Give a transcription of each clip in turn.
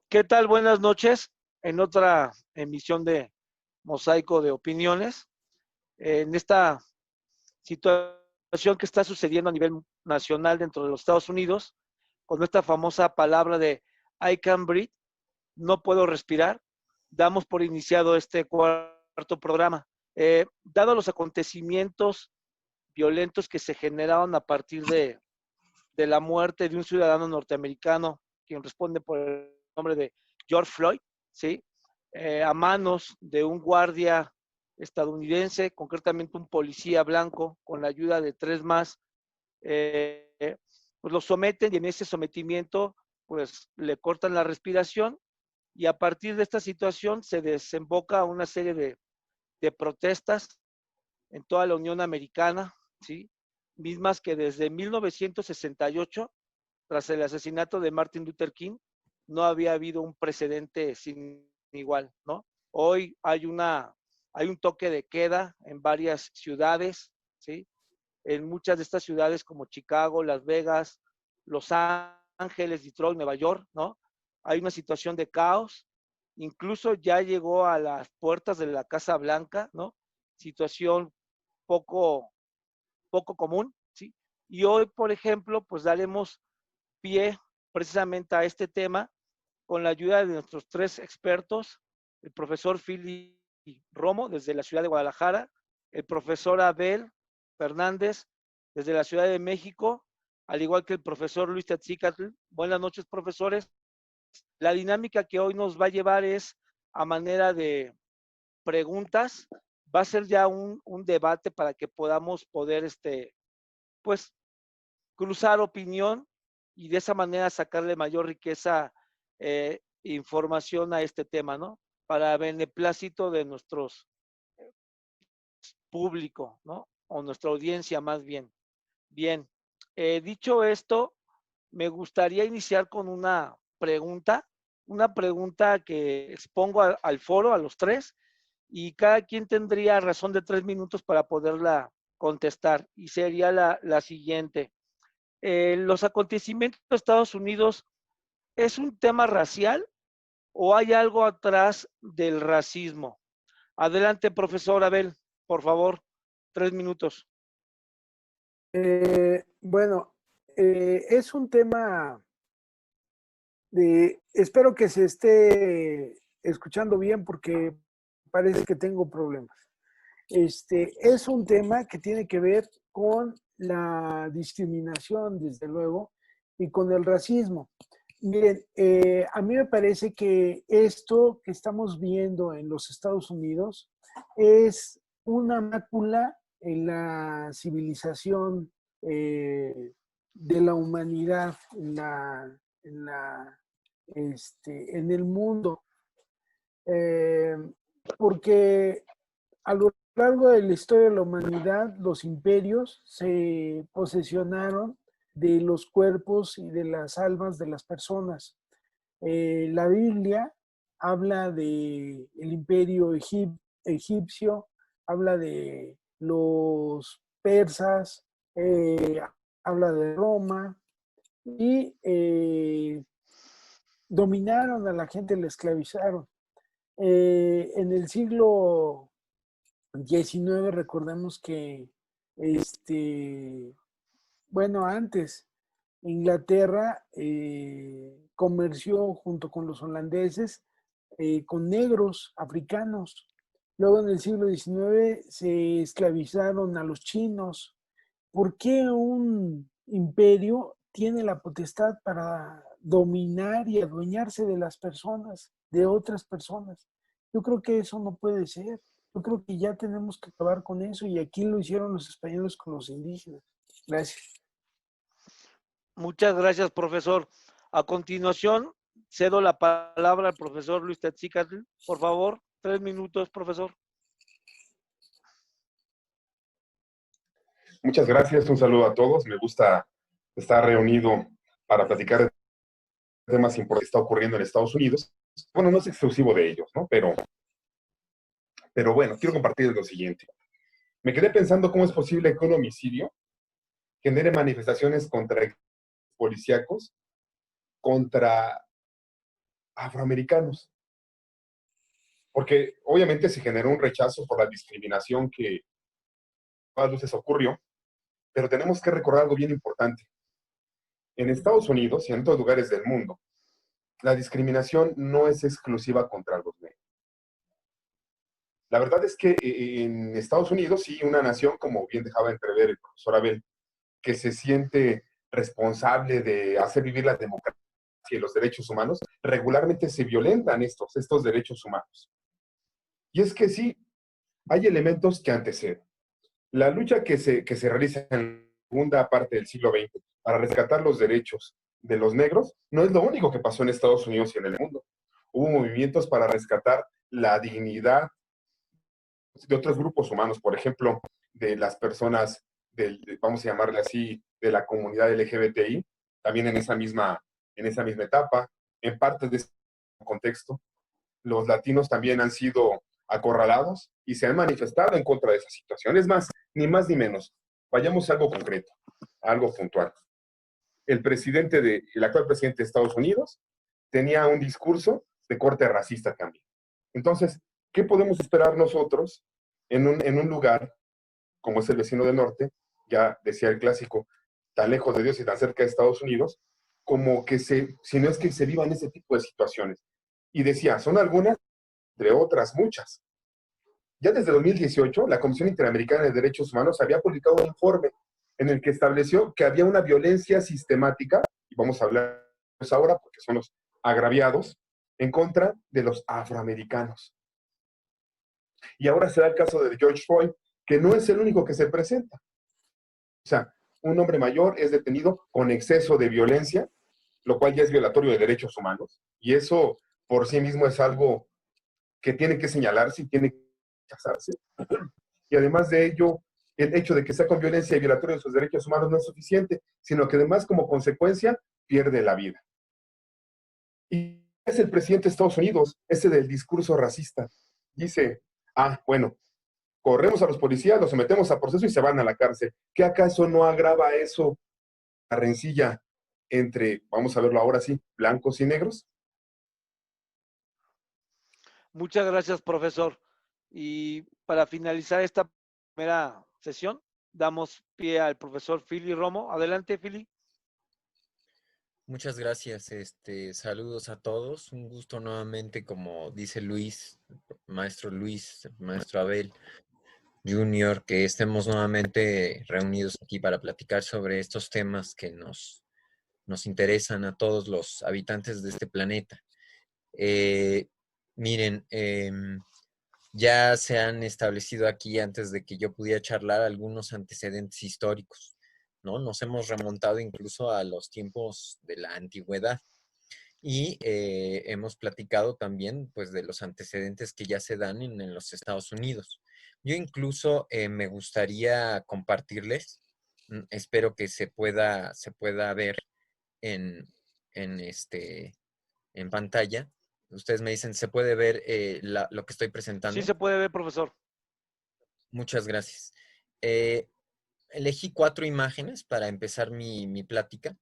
¿Qué tal? Buenas noches. En otra emisión de Mosaico de Opiniones. En esta situación que está sucediendo a nivel nacional dentro de los Estados Unidos, con esta famosa palabra de I can breathe, no puedo respirar, damos por iniciado este cuarto programa. Dado los acontecimientos violentos que se generaron a partir de la muerte de un ciudadano norteamericano, quien responde por el nombre de George Floyd, ¿sí? A manos de un guardia estadounidense, concretamente un policía blanco, con la ayuda de tres más, pues lo someten y en ese sometimiento pues le cortan la respiración y a partir de esta situación se desemboca una serie de protestas en toda la Unión Americana, ¿sí? Mismas que desde 1968, tras el asesinato de Martin Luther King, no había habido un precedente sin igual, ¿no? Hoy hay un toque de queda en varias ciudades, ¿sí? En muchas de estas ciudades como Chicago, Las Vegas, Los Ángeles, Detroit, Nueva York, ¿no? Hay una situación de caos, incluso ya llegó a las puertas de la Casa Blanca, ¿no? Situación poco, poco común, ¿sí? Y hoy, por ejemplo, pues daremos pie precisamente a este tema con la ayuda de nuestros tres expertos, el profesor Philly Romo desde la ciudad de Guadalajara, el profesor Abel Fernández desde la Ciudad de México, al igual que el profesor Luis Tatzicatl. Buenas noches, profesores. La dinámica que hoy nos va a llevar es a manera de preguntas, va a ser ya un debate para que podamos poder, pues, cruzar opinión y de esa manera sacarle mayor riqueza, información a este tema, ¿no? Para beneplácito de nuestros público, ¿no? O nuestra audiencia más bien. Bien, dicho esto, me gustaría iniciar con una pregunta que expongo al foro, a los tres, y cada quien tendría razón de 3 minutos para poderla contestar. Y sería la siguiente. ¿Los acontecimientos de Estados Unidos es un tema racial o hay algo atrás del racismo? Adelante, profesor Abel, por favor, 3 minutos. Bueno, es un tema espero que se esté escuchando bien porque parece que tengo problemas. Es un tema que tiene que ver con la discriminación, desde luego, y con el racismo. Miren, a mí me parece que esto que estamos viendo en los Estados Unidos es una mácula en la civilización de la humanidad, en el mundo. Eh, Porque a lo largo de la historia de la humanidad, los imperios se posesionaron de los cuerpos y de las almas de las personas. La Biblia habla de el imperio egipcio, habla de los persas, habla de Roma y dominaron a la gente, la esclavizaron. En el siglo XIX, recordemos que, bueno, antes Inglaterra comerció junto con los holandeses con negros africanos. Luego en el siglo XIX se esclavizaron a los chinos. ¿Por qué un imperio tiene la potestad para dominar y adueñarse de las personas, de otras personas? Yo creo que eso no puede ser. Yo creo que ya tenemos que acabar con eso y aquí lo hicieron los españoles con los indígenas. Gracias. Muchas gracias, profesor. A continuación, cedo la palabra al profesor Luis Tatzicatl. Por favor, 3 minutos, profesor. Muchas gracias, un saludo a todos. Me gusta estar reunido para platicar de temas importantes que está ocurriendo en Estados Unidos. Bueno, no es exclusivo de ellos, ¿no? Pero bueno, quiero compartir lo siguiente. Me quedé pensando cómo es posible que un homicidio genere manifestaciones contra policíacos, contra afroamericanos. Porque obviamente se generó un rechazo por la discriminación que a todas luces ocurrió, pero tenemos que recordar algo bien importante. En Estados Unidos y en otros lugares del mundo, la discriminación no es exclusiva contra los negros. La verdad es que en Estados Unidos, sí, una nación, como bien dejaba entrever el profesor Abel, que se siente responsable de hacer vivir la democracia y los derechos humanos, regularmente se violentan estos derechos humanos. Y es que sí, hay elementos que anteceden. La lucha que se realiza en la segunda parte del siglo XX para rescatar los derechos de los negros no es lo único que pasó en Estados Unidos y en el mundo. Hubo movimientos para rescatar la dignidad de otros grupos humanos, por ejemplo, de las personas, vamos a llamarle así, de la comunidad LGBTI, también en esa misma etapa, en parte de ese contexto. Los latinos también han sido acorralados y se han manifestado en contra de esa situación. Es más ni menos. Vayamos a algo concreto, a algo puntual. El actual presidente de Estados Unidos tenía un discurso de corte racista también. Entonces, ¿qué podemos esperar nosotros en un lugar como es el vecino del norte? Ya decía el clásico, tan lejos de Dios y tan cerca de Estados Unidos, como que si no es que se vivan ese tipo de situaciones. Y decía, son algunas, entre otras muchas. Ya desde 2018, la Comisión Interamericana de Derechos Humanos había publicado un informe en el que estableció que había una violencia sistemática, y vamos a hablar ahora porque son los agraviados, en contra de los afroamericanos. Y ahora se da el caso de George Floyd, que no es el único que se presenta. O sea, un hombre mayor es detenido con exceso de violencia, lo cual ya es violatorio de derechos humanos, y eso por sí mismo es algo que tiene que señalarse y tiene que rechazarse. Y además de ello, el hecho de que sea con violencia y violatorio de sus derechos humanos no es suficiente, sino que además como consecuencia pierde la vida. Y es el presidente de Estados Unidos, ese del discurso racista. Dice, bueno, corremos a los policías, los sometemos a proceso y se van a la cárcel. ¿Qué acaso no agrava eso la rencilla entre, vamos a verlo ahora sí, blancos y negros? Muchas gracias, profesor. Y para finalizar esta primera sesión, damos pie al profesor Fili Romo. Adelante, Fili. Muchas gracias, saludos a todos. Un gusto nuevamente, como dice Luis, maestro Abel Junior, que estemos nuevamente reunidos aquí para platicar sobre estos temas que nos interesan a todos los habitantes de este planeta. Miren, ya se han establecido aquí, antes de que yo pudiera charlar, algunos antecedentes históricos, ¿no? Nos hemos remontado incluso a los tiempos de la antigüedad y hemos platicado también, pues, de los antecedentes que ya se dan en los Estados Unidos. Yo incluso me gustaría compartirles, espero que se pueda ver en, en, en pantalla. Ustedes me dicen, ¿se puede ver lo que estoy Sí presentando? se puede ver, profesor. Muchas gracias. Elegí 4 imágenes para empezar mi plática.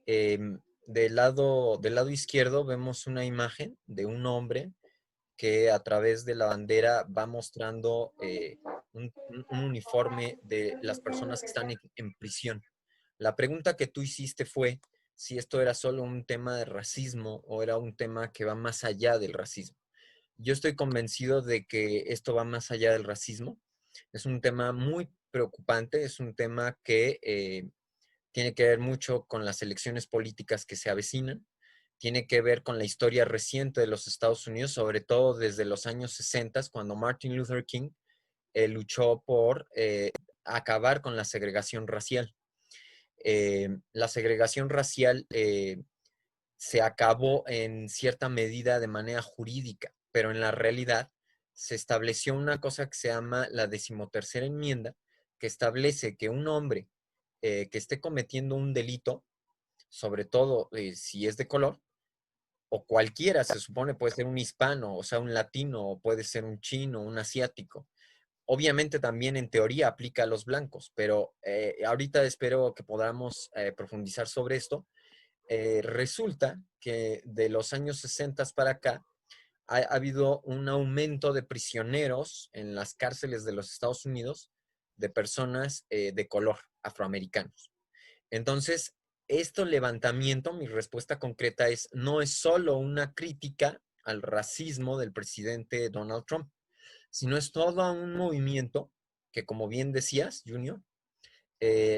Del lado izquierdo vemos una imagen de un hombre que a través de la bandera va mostrando un uniforme de las personas que están en prisión. La pregunta que tú hiciste fue si esto era solo un tema de racismo o era un tema que va más allá del racismo. Yo estoy convencido de que esto va más allá del racismo. Es un tema muy preocupante, es un tema que tiene que ver mucho con las elecciones políticas que se avecinan, tiene que ver con la historia reciente de los Estados Unidos, sobre todo desde los años 60, cuando Martin Luther King luchó por acabar con la segregación racial. La segregación racial se acabó en cierta medida de manera jurídica, pero en la realidad se estableció una cosa que se llama la 13ª enmienda, que establece que un hombre que esté cometiendo un delito, sobre todo si es de color, o cualquiera, se supone, puede ser un hispano, o sea, un latino, o puede ser un chino, un asiático. Obviamente también en teoría aplica a los blancos, pero ahorita espero que podamos profundizar sobre esto. resulta que de los años 60 para acá ha habido un aumento de prisioneros en las cárceles de los Estados Unidos de personas de color, afroamericanos. Entonces, este levantamiento, mi respuesta concreta es, no es solo una crítica al racismo del presidente Donald Trump, sino es todo un movimiento que, como bien decías, Junior,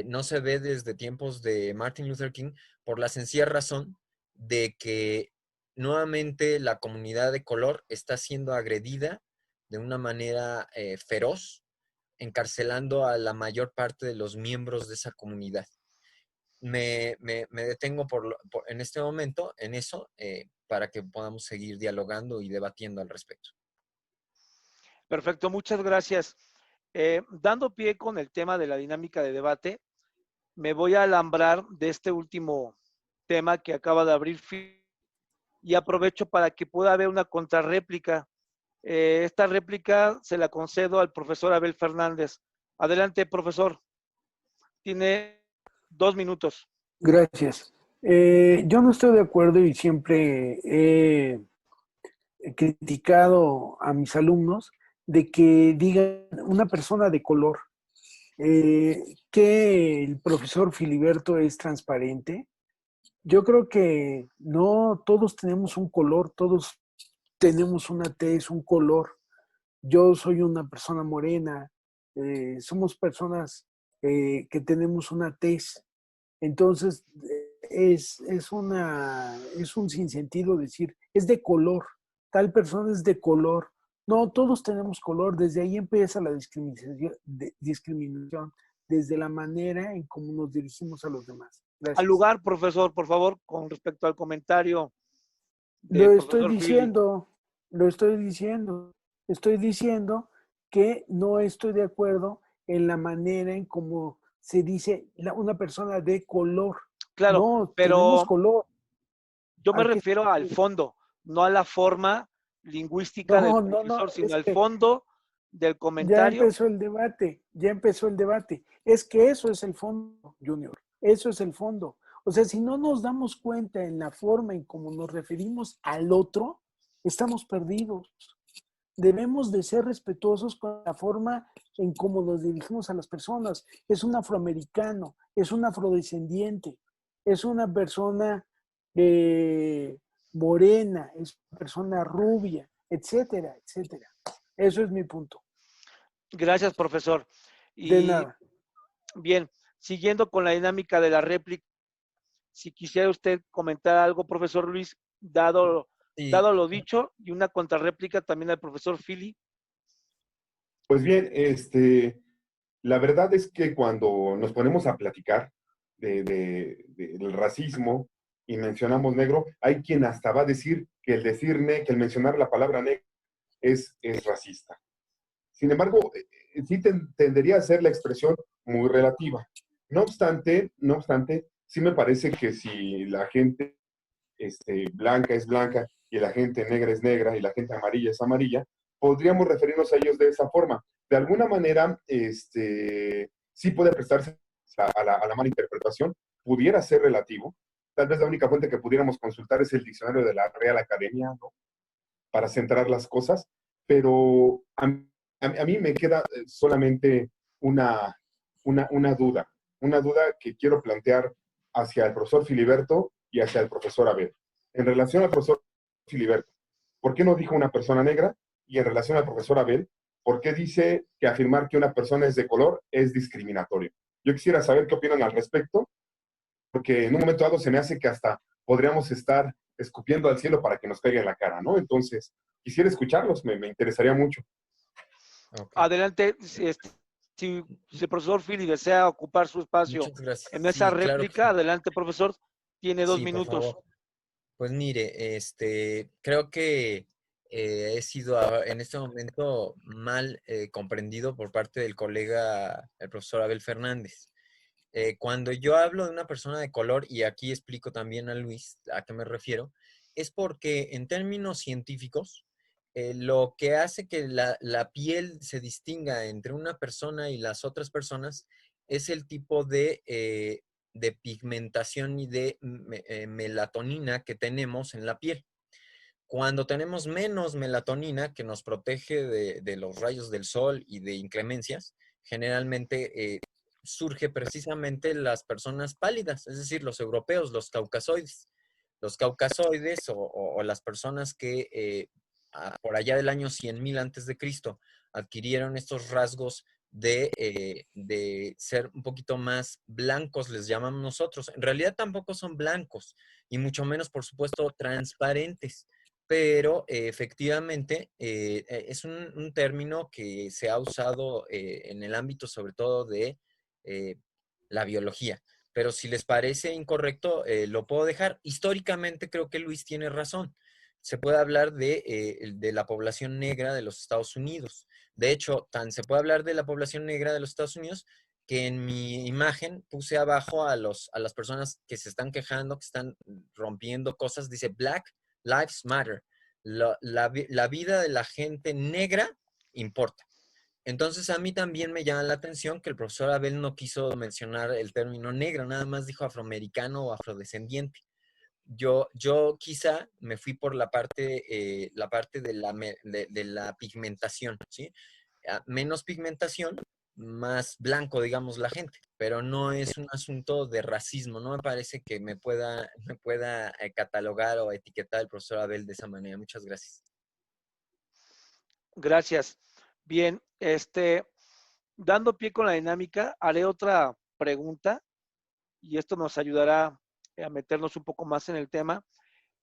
no se ve desde tiempos de Martin Luther King por la sencilla razón de que nuevamente la comunidad de color está siendo agredida de una manera feroz, encarcelando a la mayor parte de los miembros de esa comunidad. Me detengo en este momento en eso para que podamos seguir dialogando y debatiendo al respecto. Perfecto, muchas gracias. Dando pie con el tema de la dinámica de debate, me voy a alambrar de este último tema que acaba de abrir y aprovecho para que pueda haber una contrarréplica. Esta réplica se la concedo al profesor Abel Fernández. Adelante, profesor. Tiene 2 minutos. Gracias. Yo no estoy de acuerdo y siempre he criticado a mis alumnos de que digan una persona de color, que el profesor Filiberto es transparente. Yo creo que no todos tenemos un color, todos tenemos una tez, un color. Yo soy una persona morena, somos personas que tenemos una tez. Entonces, es un sinsentido decir, es de color, tal persona es de color. No, todos tenemos color, desde ahí empieza la discriminación, desde la manera en cómo nos dirigimos a los demás. Al Gracias. lugar, profesor, por favor, con respecto al comentario Lo del estoy profesor Philly. diciendo, lo estoy diciendo. Estoy diciendo que no estoy de acuerdo en la manera en cómo se dice una persona de color. Claro, No, tenemos pero color. yo me ¿A qué? refiero al fondo, no a la forma lingüística del No, profesor, sino es al que fondo del ya comentario. empezó el debate, ya empezó el debate. Es que eso es el fondo, Junior, eso es el fondo. O sea, si no nos damos cuenta en la forma en cómo nos referimos al otro, estamos perdidos. Debemos de ser respetuosos con la forma en cómo nos dirigimos a las personas. Es un afroamericano, es un afrodescendiente, es una persona morena, es una persona rubia, etcétera, etcétera. Eso es mi punto. Gracias, profesor. De Y nada. bien, siguiendo con la dinámica de la réplica, si quisiera usted comentar algo, profesor Luis, dado Sí, lo dicho, y una contrarréplica también al profesor Philly. Pues bien, la verdad es que cuando nos ponemos a platicar del racismo y mencionamos negro, hay quien hasta va a decir que que el mencionar la palabra negro es racista. Sin embargo, sí tendería a ser la expresión muy relativa. No obstante, sí me parece que si la gente blanca es blanca y la gente negra es negra y la gente amarilla es amarilla, podríamos referirnos a ellos de esa forma. De alguna manera, sí puede prestarse a la mala interpretación, pudiera ser relativo. Tal vez la única fuente que pudiéramos consultar es el diccionario de la Real Academia, ¿no? Para centrar las cosas, pero a mí me queda solamente una duda que quiero plantear hacia el profesor Filiberto y hacia el profesor Abel. En relación al profesor Filiberto, ¿por qué no dijo una persona negra? Y en relación al profesor Abel, ¿por qué dice que afirmar que una persona es de color es discriminatorio? Yo quisiera saber qué opinan al respecto, porque en un momento dado se me hace que hasta podríamos estar escupiendo al cielo para que nos caiga en la cara, ¿no? Entonces, quisiera escucharlos, me interesaría mucho. ok. Adelante, si el profesor Philly desea ocupar su espacio Muchas gracias. en esa Sí, claro que réplica, sí. adelante, profesor, tiene 2 Sí, por minutos. favor. Pues mire, creo que he sido en este momento mal comprendido por parte del colega, el profesor Abel Fernández. Cuando yo hablo de una persona de color, y aquí explico también a Luis a qué me refiero, es porque en términos científicos, lo que hace que la piel se distinga entre una persona y las otras personas es el tipo de de pigmentación y de melatonina que tenemos en la piel. Cuando tenemos menos melatonina que nos protege de los rayos del sol y de inclemencias, generalmente surge precisamente las personas pálidas, es decir, los europeos, los caucasoides. Los caucasoides o las personas que por allá del año 100.000 antes de Cristo adquirieron estos rasgos de ser un poquito más blancos, les llamamos nosotros. En realidad tampoco son blancos y mucho menos, por supuesto, transparentes. Pero efectivamente es un término que se ha usado en el ámbito sobre todo de la biología. Pero si les parece incorrecto, lo puedo dejar. Históricamente creo que Luis tiene razón. Se puede hablar de la población negra de los Estados Unidos. De hecho, se puede hablar de la población negra de los Estados Unidos que en mi imagen puse abajo a las personas que se están quejando, que están rompiendo cosas. Dice Black Lives Matter. La vida de la gente negra importa. Entonces a mí también me llama la atención que el profesor Abel no quiso mencionar el término negro, nada más dijo afroamericano o afrodescendiente. Yo quizá me fui por la parte de la pigmentación, ¿sí? Menos pigmentación, más blanco, digamos, la gente, pero no es un asunto de racismo, no me parece que me pueda catalogar o etiquetar el profesor Abel de esa manera. Muchas gracias. Gracias. Bien, dando pie con la dinámica, haré otra pregunta y esto nos ayudará a meternos un poco más en el tema.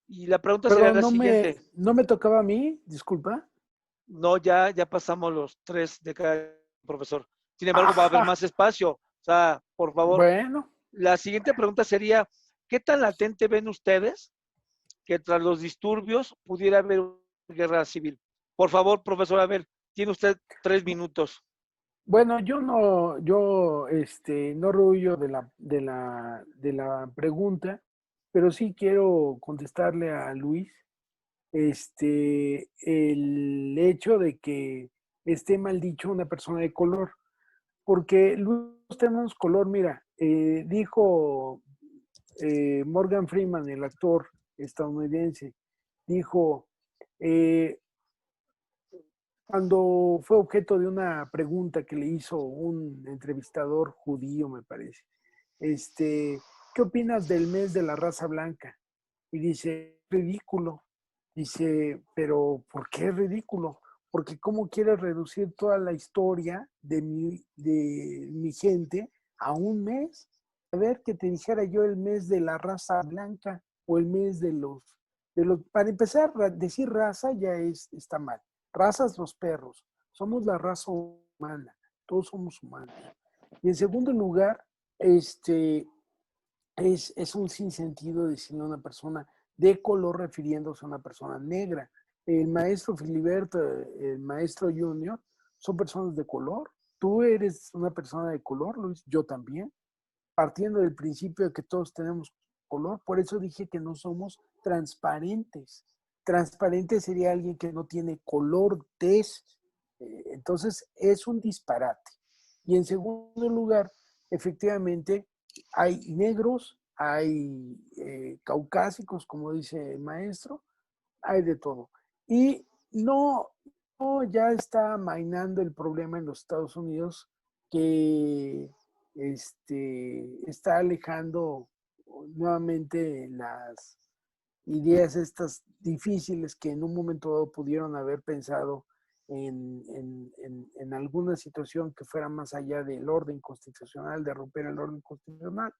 Y la pregunta sería Pero la siguiente. no me tocaba a mí, disculpa. No, ya pasamos los 3 de cada profesor. Sin embargo, va a haber más espacio. O sea, por favor, Bueno, la siguiente pregunta sería, ¿qué tan latente ven ustedes que tras los disturbios pudiera haber una guerra civil? Por favor, profesor Abel, tiene usted 3 minutos. bueno, yo no rehuyo de la pregunta, pero sí quiero contestarle a Luis, el hecho de que esté mal dicho una persona de color, porque Luis tenemos color, mira, dijo Morgan Freeman, el actor estadounidense, dijo, eh, cuando fue objeto de una pregunta que le hizo un entrevistador judío, me parece, ¿qué opinas del mes de la raza blanca? Y dice, ridículo. Dice, pero ¿por qué es ridículo? Porque ¿cómo quieres reducir toda la historia de mi gente a un mes? A ver, que te dijera yo el mes de la raza blanca o el mes para empezar, decir raza ya está mal. Razas los perros, somos la raza humana, todos somos humanos. Y en segundo lugar, es un sinsentido decirle a una persona de color refiriéndose a una persona negra. El maestro Filiberto, el maestro Junior, son personas de color. Tú eres una persona de color, Luis, yo también. Partiendo del principio de que todos tenemos color, por eso dije que no somos transparentes. Transparente sería alguien que no tiene color tez. Entonces, es un disparate. Y en segundo lugar, efectivamente, hay negros, hay caucásicos, como dice el maestro, hay de todo. Y no ya está mainando el problema en los Estados Unidos que está alejando nuevamente las ideas estas difíciles que en un momento dado pudieron haber pensado en alguna situación que fuera más allá del orden constitucional, de romper el orden constitucional.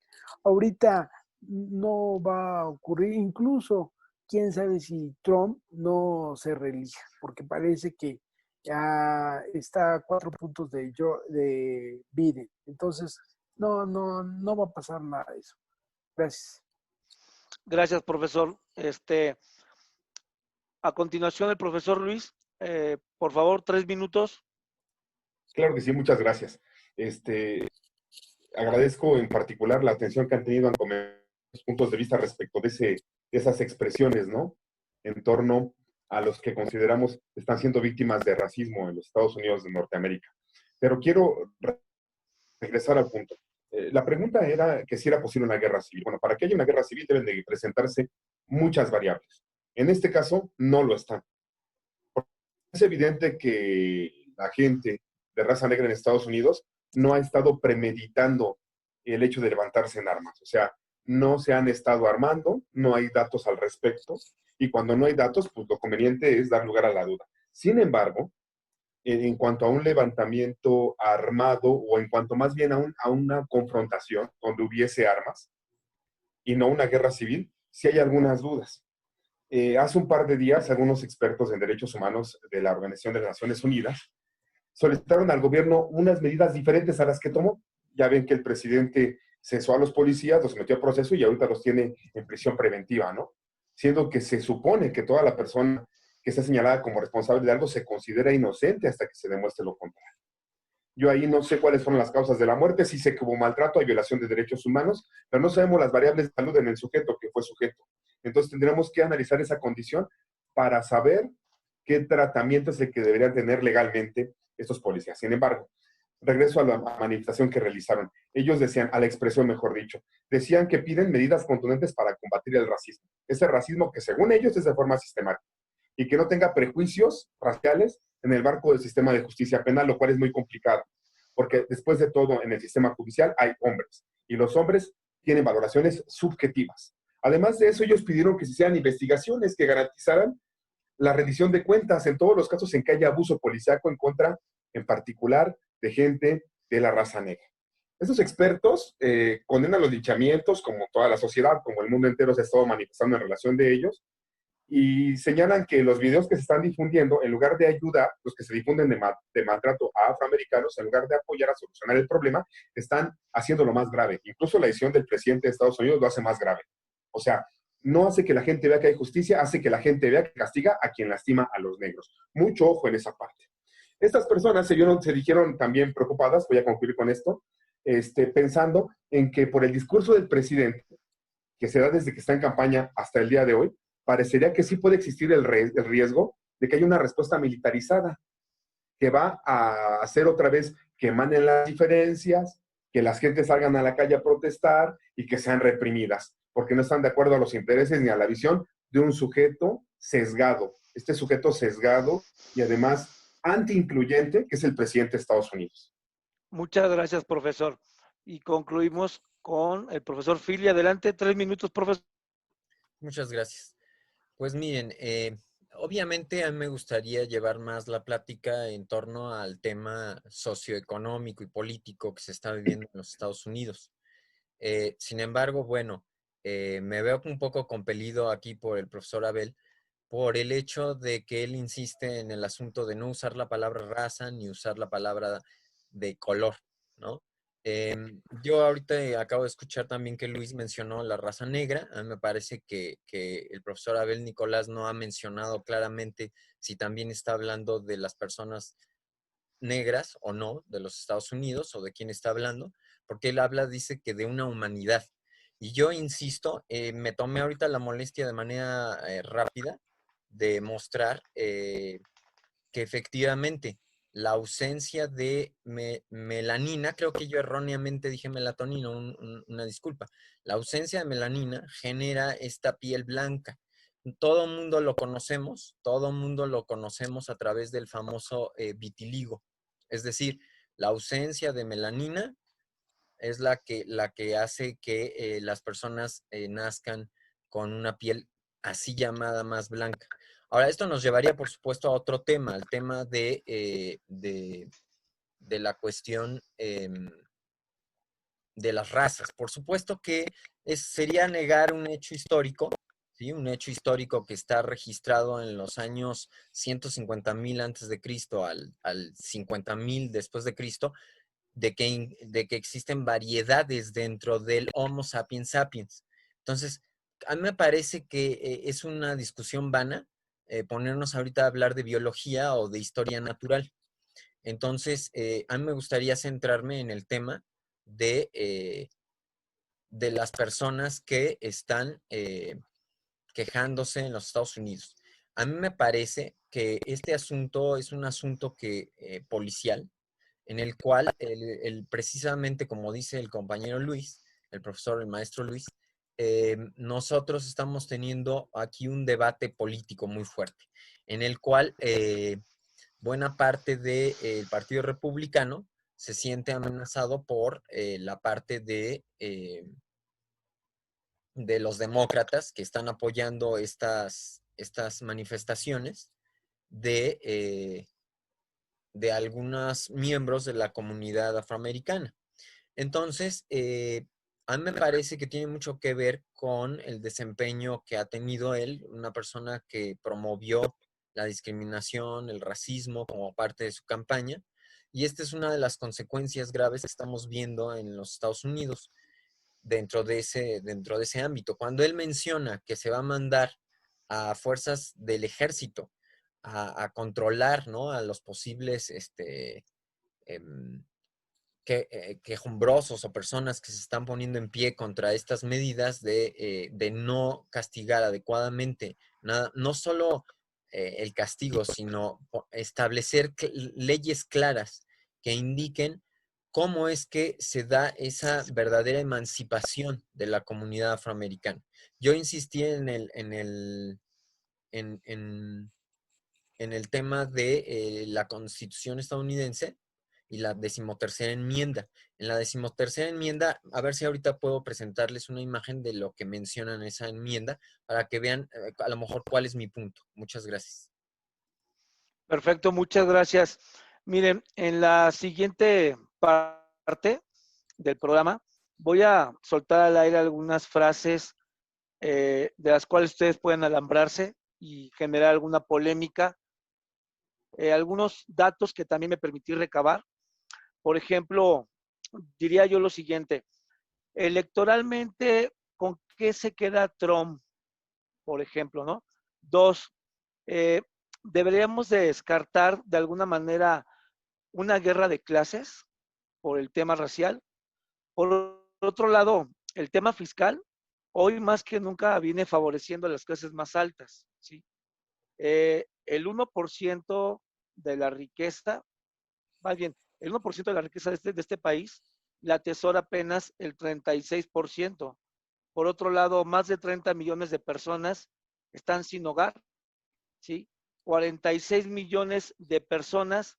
Ahorita no va a ocurrir, incluso quién sabe si Trump no se reelija, porque parece que ya está a 4 puntos de Biden. Entonces, no va a pasar nada de eso. Gracias. Gracias, profesor. A continuación, el profesor Luis, por favor, 3 minutos. Claro que sí, muchas gracias. Agradezco en particular la atención que han tenido en comentar los puntos de vista respecto de esas expresiones, ¿no? En torno a los que consideramos están siendo víctimas de racismo en los Estados Unidos de Norteamérica. Pero quiero regresar al punto. La pregunta era que si era posible una guerra civil. Bueno, para que haya una guerra civil deben de presentarse muchas variables. En este caso, no lo están. Es evidente que la gente de raza negra en Estados Unidos no ha estado premeditando el hecho de levantarse en armas. O sea, no se han estado armando, no hay datos al respecto, y cuando no hay datos, pues lo conveniente es dar lugar a la duda. Sin embargo, en cuanto a un levantamiento armado o en cuanto más bien a una confrontación donde hubiese armas y no una guerra civil, sí hay algunas dudas. Hace un par de días, algunos expertos en derechos humanos de la Organización de las Naciones Unidas solicitaron al gobierno unas medidas diferentes a las que tomó. Ya ven que el presidente cesó a los policías, los metió a proceso y ahorita los tiene en prisión preventiva, ¿no? Siendo que se supone que toda la persona que está señalada como responsable de algo se considera inocente hasta que se demuestre lo contrario. Yo ahí no sé cuáles fueron las causas de la muerte, sí sé que hubo maltrato, hay violación de derechos humanos, pero no sabemos las variables de salud en el sujeto que fue sujeto. Entonces tendremos que analizar esa condición para saber qué tratamiento es el que deberían tener legalmente estos policías. Sin embargo, regreso a la manifestación que realizaron. Ellos decían, a la expresión mejor dicho, decían que piden medidas contundentes para combatir el racismo. Ese racismo que según ellos es de forma sistemática y que no tenga prejuicios raciales en el marco del sistema de justicia penal, lo cual es muy complicado, porque después de todo en el sistema judicial hay hombres y los hombres tienen valoraciones subjetivas. Además de eso, ellos pidieron que se hicieran investigaciones que garantizaran la rendición de cuentas en todos los casos en que haya abuso policíaco en contra, en particular, de gente de la raza negra. Estos expertos condenan los linchamientos, como toda la sociedad, como el mundo entero se ha estado manifestando en relación de ellos, y señalan que los videos que se están difundiendo, en lugar de ayudar, los que se difunden de maltrato a afroamericanos, en lugar de apoyar a solucionar el problema, están haciéndolo más grave. Incluso la decisión del presidente de Estados Unidos lo hace más grave. O sea, no hace que la gente vea que hay justicia, hace que la gente vea que castiga a quien lastima a los negros. Mucho ojo en esa parte. Estas personas se dijeron también preocupadas, voy a concluir con esto, pensando en que por el discurso del presidente, que se da desde que está en campaña hasta el día de hoy, parecería que sí puede existir el riesgo de que haya una respuesta militarizada que va a hacer otra vez que emanen las diferencias, que las gentes salgan a la calle a protestar y que sean reprimidas, porque no están de acuerdo a los intereses ni a la visión de un sujeto sesgado. Este sujeto sesgado y además anti-incluyente, que es el presidente de Estados Unidos. Muchas gracias, profesor. Y concluimos con el profesor Fili. Adelante, 3 minutos, profesor. Muchas gracias. Pues miren, obviamente a mí me gustaría llevar más la plática en torno al tema socioeconómico y político que se está viviendo en los Estados Unidos. Sin embargo, bueno, me veo un poco compelido aquí por el profesor Abel, por el hecho de que él insiste en el asunto de no usar la palabra raza ni usar la palabra de color, ¿no? Yo ahorita acabo de escuchar también que Luis mencionó la raza negra. A mí me parece que el profesor Abel Nicolás no ha mencionado claramente si también está hablando de las personas negras o no de los Estados Unidos o de quién está hablando, porque él habla, dice que de una humanidad. Y yo insisto, me tomé ahorita la molestia de manera rápida de mostrar que efectivamente la ausencia de melanina, creo que yo erróneamente dije melatonina, una disculpa, la ausencia de melanina genera esta piel blanca. Todo mundo lo conocemos a través del famoso vitiligo. Es decir, la ausencia de melanina es la que hace que las personas nazcan con una piel así llamada más blanca. Ahora, esto nos llevaría, por supuesto, a otro tema, al tema de la cuestión de las razas. Por supuesto que sería negar un hecho histórico, ¿sí? Un hecho histórico que está registrado en los años 150,000 antes de Cristo al 50,000 después de Cristo, de que existen variedades dentro del Homo sapiens sapiens. Entonces, a mí me parece que es una discusión vana ponernos ahorita a hablar de biología o de historia natural. Entonces, a mí me gustaría centrarme en el tema de las personas que están quejándose en los Estados Unidos. A mí me parece que este asunto es un asunto policial, en el cual precisamente como dice el compañero Luis, el maestro Luis, nosotros estamos teniendo aquí un debate político muy fuerte, en el cual buena parte del Partido Republicano se siente amenazado por la parte de los demócratas que están apoyando estas manifestaciones de algunos miembros de la comunidad afroamericana. Entonces, a mí me parece que tiene mucho que ver con el desempeño que ha tenido él, una persona que promovió la discriminación, el racismo como parte de su campaña. Y esta es una de las consecuencias graves que estamos viendo en los Estados Unidos dentro de ese ámbito. Cuando él menciona que se va a mandar a fuerzas del ejército a controlar, ¿no?, a los posibles quejumbrosos o personas que se están poniendo en pie contra estas medidas de no castigar adecuadamente, no solo el castigo, sino establecer leyes claras que indiquen cómo es que se da esa verdadera emancipación de la comunidad afroamericana. Yo insistí en el tema de la Constitución estadounidense y la 13ª enmienda. En la 13ª enmienda, a ver si ahorita puedo presentarles una imagen de lo que menciona en esa enmienda para que vean a lo mejor cuál es mi punto. Muchas gracias. Perfecto, muchas gracias. Miren, en la siguiente parte del programa voy a soltar al aire algunas frases de las cuales ustedes pueden alambrarse y generar alguna polémica. Algunos datos que también me permití recabar. Por ejemplo, diría yo lo siguiente, electoralmente, ¿con qué se queda Trump? Por ejemplo, ¿no? 2, deberíamos de descartar de alguna manera una guerra de clases por el tema racial. Por otro lado, el tema fiscal, hoy más que nunca viene favoreciendo a las clases más altas, ¿sí? El 1% de la riqueza, más bien, el 1% de la riqueza de este país la atesora apenas el 36%. Por otro lado, más de 30 millones de personas están sin hogar, ¿sí? 46 millones de personas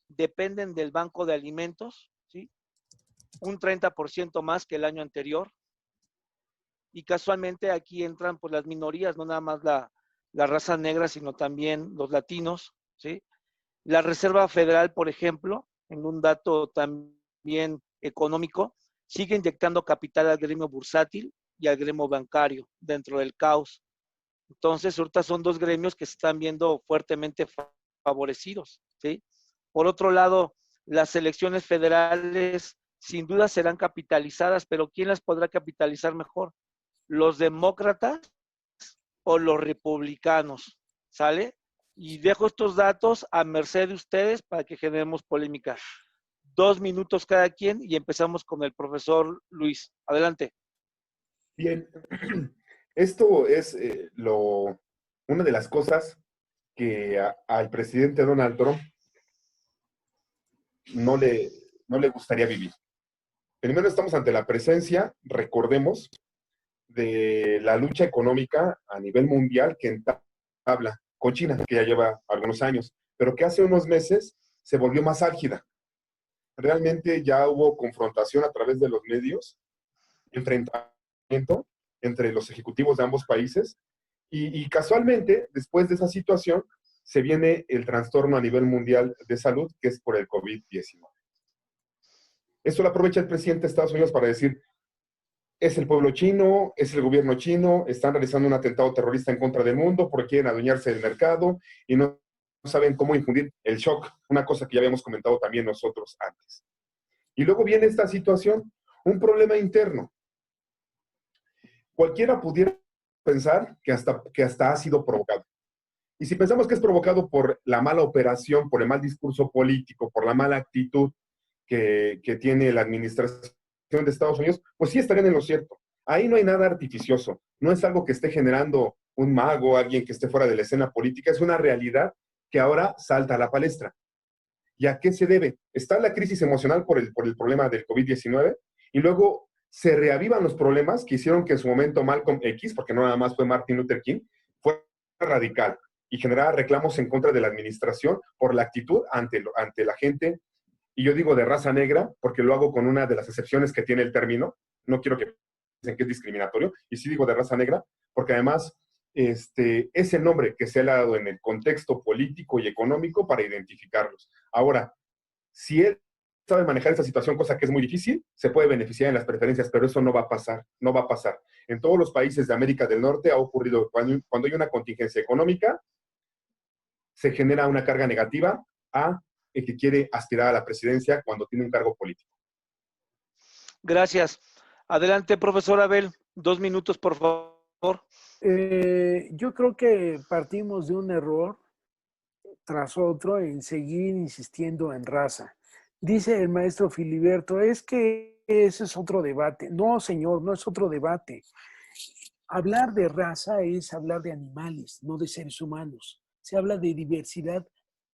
dependen del banco de alimentos, ¿sí? Un 30% más que el año anterior. Y casualmente aquí entran pues las minorías, no nada más la raza negra, sino también los latinos, ¿sí? La Reserva Federal, por ejemplo, en un dato también económico, sigue inyectando capital al gremio bursátil y al gremio bancario dentro del caos. Entonces, ahorita son dos gremios que se están viendo fuertemente favorecidos, ¿sí? Por otro lado, las elecciones federales sin duda serán capitalizadas, pero ¿quién las podrá capitalizar mejor? ¿Los demócratas o los republicanos? ¿Sale? Y dejo estos datos a merced de ustedes para que generemos polémica. 2 minutos cada quien y empezamos con el profesor Luis. Adelante. Bien, esto es una de las cosas que al presidente Donald Trump no le gustaría vivir. Primero estamos ante la presencia, recordemos, de la lucha económica a nivel mundial que entabla con China, que ya lleva algunos años, pero que hace unos meses se volvió más álgida. Realmente ya hubo confrontación a través de los medios, enfrentamiento entre los ejecutivos de ambos países, y casualmente, después de esa situación, se viene el trastorno a nivel mundial de salud, que es por el COVID-19. Esto lo aprovecha el presidente de Estados Unidos para decir, es el pueblo chino, es el gobierno chino, están realizando un atentado terrorista en contra del mundo porque quieren adueñarse del mercado y no saben cómo infundir el shock, una cosa que ya habíamos comentado también nosotros antes. Y luego viene esta situación, un problema interno. Cualquiera pudiera pensar que hasta ha sido provocado. Y si pensamos que es provocado por la mala operación, por el mal discurso político, por la mala actitud que tiene la administración de Estados Unidos, pues sí estarían en lo cierto. Ahí no hay nada artificioso, no es algo que esté generando un mago, alguien que esté fuera de la escena política, es una realidad que ahora salta a la palestra. ¿Y a qué se debe? Está la crisis emocional por el problema del COVID-19 y luego se reavivan los problemas que hicieron que en su momento Malcolm X, porque no nada más fue Martin Luther King, fue radical y generaba reclamos en contra de la administración por la actitud ante la gente. Y yo digo de raza negra porque lo hago con una de las excepciones que tiene el término. No quiero que piensen que es discriminatorio. Y sí digo de raza negra porque además es el nombre que se le ha dado en el contexto político y económico para identificarlos. Ahora, si él sabe manejar esta situación, cosa que es muy difícil, se puede beneficiar en las preferencias, pero eso no va a pasar, no va a pasar. En todos los países de América del Norte ha ocurrido cuando hay una contingencia económica, se genera una carga negativa a el que quiere aspirar a la presidencia cuando tiene un cargo político. Gracias. Adelante, profesor Abel. 2 minutos, por favor. Yo creo que partimos de un error tras otro en seguir insistiendo en raza. Dice el maestro Filiberto, es que ese es otro debate. No, señor, no es otro debate. Hablar de raza es hablar de animales, no de seres humanos. Se habla de diversidad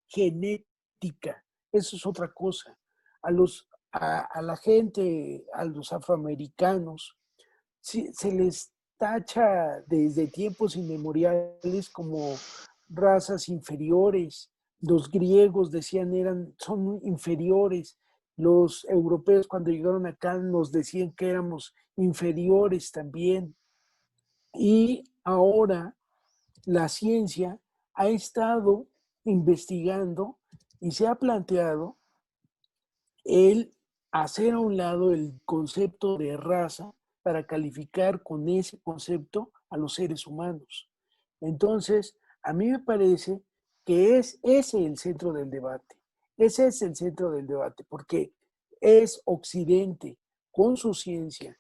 genética. Eso es otra cosa. A la gente, a los afroamericanos, se les tacha desde tiempos inmemoriales como razas inferiores. Los griegos decían son inferiores. Los europeos cuando llegaron acá nos decían que éramos inferiores también. Y ahora la ciencia ha estado investigando y se ha planteado el hacer a un lado el concepto de raza para calificar con ese concepto a los seres humanos. Entonces, a mí me parece que es ese el centro del debate. Ese es el centro del debate, porque es Occidente, con su ciencia,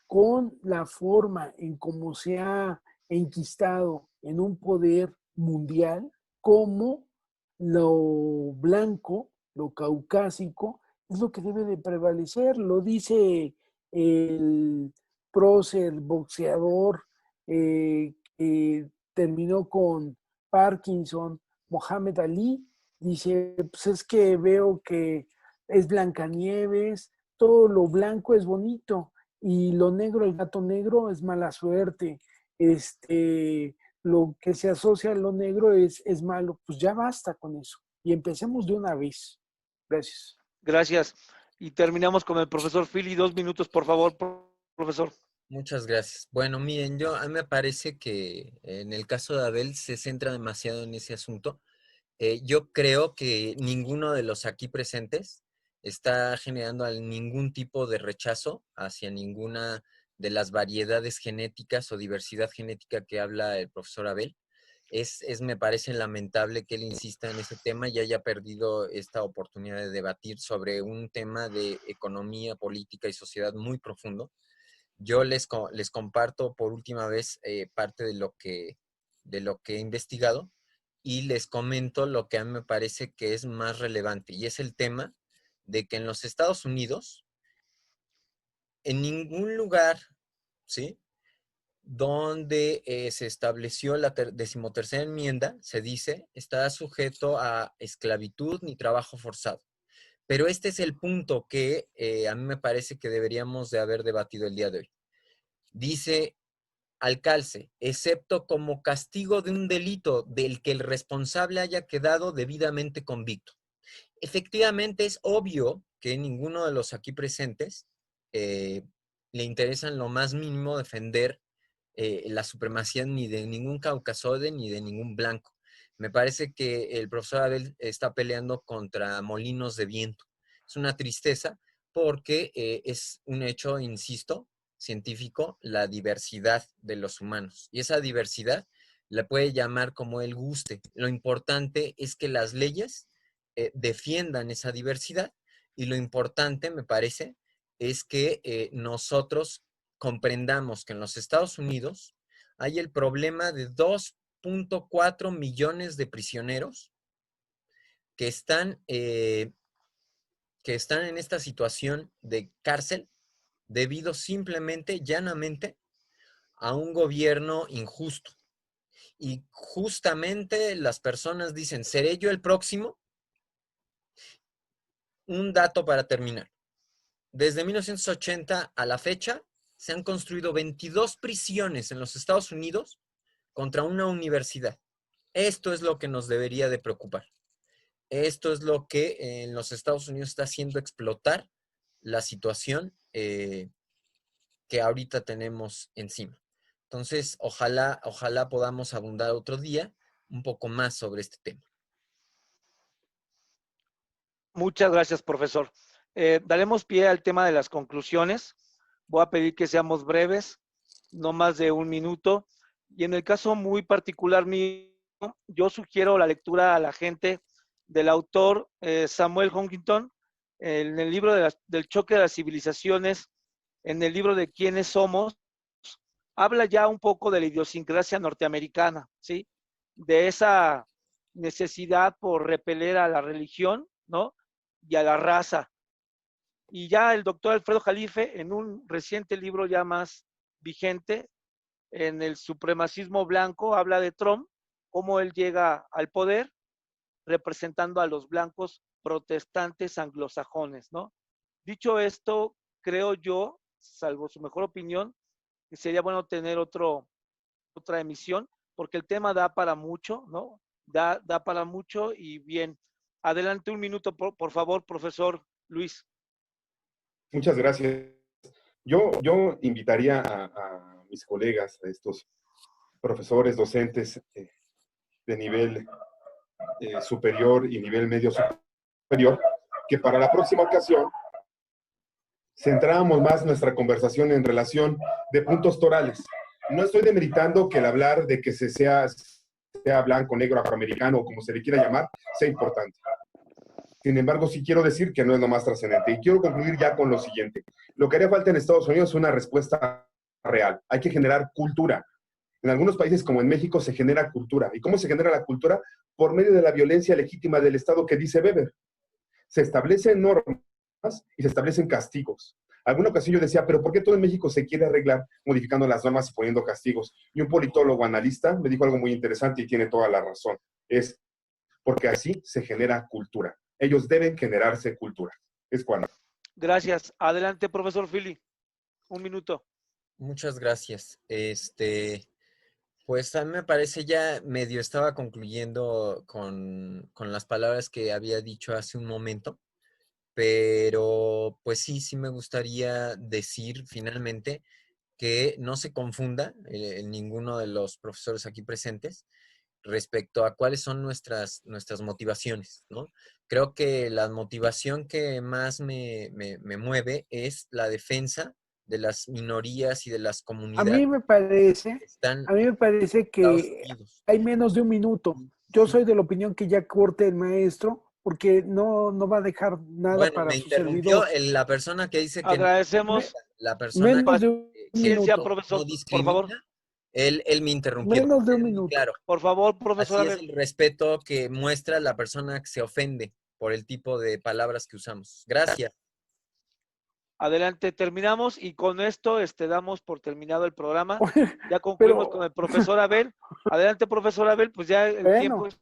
con la forma en cómo se ha enquistado en un poder mundial, como lo blanco, lo caucásico, es lo que debe de prevalecer. Lo dice el prócer, boxeador, que terminó con Parkinson, Mohamed Ali. Dice, pues es que veo que es Blancanieves, todo lo blanco es bonito y lo negro, el gato negro es mala suerte. Lo que se asocia a lo negro es malo. Pues ya basta con eso y empecemos de una vez. Gracias. Gracias. Y terminamos con el profesor Philly. 2 minutos, por favor, profesor. Muchas gracias. Bueno, miren, a mí me parece que en el caso de Abel se centra demasiado en ese asunto. Yo creo que ninguno de los aquí presentes está generando ningún tipo de rechazo hacia ninguna de las variedades genéticas o diversidad genética que habla el profesor Abel. Me parece lamentable que él insista en ese tema y haya perdido esta oportunidad de debatir sobre un tema de economía, política y sociedad muy profundo. Yo les comparto por última vez parte de lo que he investigado y les comento lo que a mí me parece que es más relevante, y es el tema de que en los Estados Unidos, en ningún lugar, ¿sí?, donde se estableció la 13ª enmienda, se dice, está sujeto a esclavitud ni trabajo forzado. Pero este es el punto que a mí me parece que deberíamos de haber debatido el día de hoy. Dice al calce, excepto como castigo de un delito del que el responsable haya quedado debidamente convicto. Efectivamente, es obvio que ninguno de los aquí presentes le interesa en lo más mínimo defender la supremacía ni de ningún caucasode ni de ningún blanco. Me parece que el profesor Abel está peleando contra molinos de viento. Es una tristeza porque es un hecho, insisto, científico, la diversidad de los humanos. Y esa diversidad la puede llamar como él guste. Lo importante es que las leyes defiendan esa diversidad, y lo importante, me parece, es que nosotros comprendamos que en los Estados Unidos hay el problema de 2.4 millones de prisioneros que están en esta situación de cárcel debido simplemente, llanamente, a un gobierno injusto. Y justamente las personas dicen, ¿seré yo el próximo? un dato para terminar. Desde 1980 a la fecha, se han construido 22 prisiones en los Estados Unidos contra una universidad. Esto es lo que nos debería de preocupar. Esto es lo que en los Estados Unidos está haciendo explotar la situación que ahorita tenemos encima. Entonces, ojalá podamos abundar otro día un poco más sobre este tema. Muchas gracias, profesor. Daremos pie al tema de las conclusiones. Voy a pedir que seamos breves, no más de 1 minuto. Y en el caso muy particular mío, yo sugiero la lectura a la gente del autor Samuel Huntington, en el libro del choque de las civilizaciones, en el libro de ¿Quiénes somos? Habla ya un poco de la idiosincrasia norteamericana, ¿sí? De esa necesidad por repeler a la religión, ¿no? Y a la raza. Y ya el doctor Alfredo Jalife, en un reciente libro ya más vigente, en el supremacismo blanco, habla de Trump, cómo él llega al poder representando a los blancos protestantes anglosajones, ¿no? Dicho esto, creo yo, salvo su mejor opinión, que sería bueno tener otra emisión, porque el tema da para mucho, ¿no? Da para mucho y bien. Adelante 1 minuto, por favor, profesor Luis. Muchas gracias. Yo invitaría a mis colegas, a estos profesores, docentes de nivel superior y nivel medio superior, que para la próxima ocasión centráramos más nuestra conversación en relación de puntos torales. No estoy demeritando que el hablar de que sea blanco, negro, afroamericano o como se le quiera llamar, sea importante. Sin embargo, sí quiero decir que no es lo más trascendente. Y quiero concluir ya con lo siguiente. Lo que haría falta en Estados Unidos es una respuesta real. Hay que generar cultura. En algunos países como en México se genera cultura. ¿Y cómo se genera la cultura? Por medio de la violencia legítima del Estado que dice Weber. Se establecen normas y se establecen castigos. Alguna ocasión yo decía, pero ¿por qué todo en México se quiere arreglar modificando las normas y poniendo castigos? Y un politólogo analista me dijo algo muy interesante y tiene toda la razón. Es porque así se genera cultura. Ellos deben generarse cultura. Es cuando. Gracias. Adelante, profesor Philly. 1 minuto. Muchas gracias. Pues a mí me parece ya medio estaba concluyendo con las palabras que había dicho hace un momento, pero pues sí me gustaría decir finalmente que no se confunda ninguno de los profesores aquí presentes respecto a cuáles son nuestras motivaciones, ¿no? Creo que la motivación que más me mueve es la defensa de las minorías y de las A comunidades mí me parece, que están a mí me parece en Estados que Unidos. hay menos de 1 minuto. Yo Sí. soy de la opinión que ya corte el maestro porque no va a dejar nada Bueno, para me su interrumpió servidor. la persona que dice que no, Agradecemos la persona Menos de un paciencia, minuto. no profesor, por favor. discrimina, él me interrumpió. Menos de un Muy minuto. claro. Por favor, profesor, Así a es ver. el respeto que muestra la persona que se ofende por el tipo de palabras que usamos. Gracias. Adelante, terminamos y con esto damos por terminado el programa. Ya concluimos Pero, con el profesor Abel. Adelante, profesor Abel, pues ya el tiempo bueno, es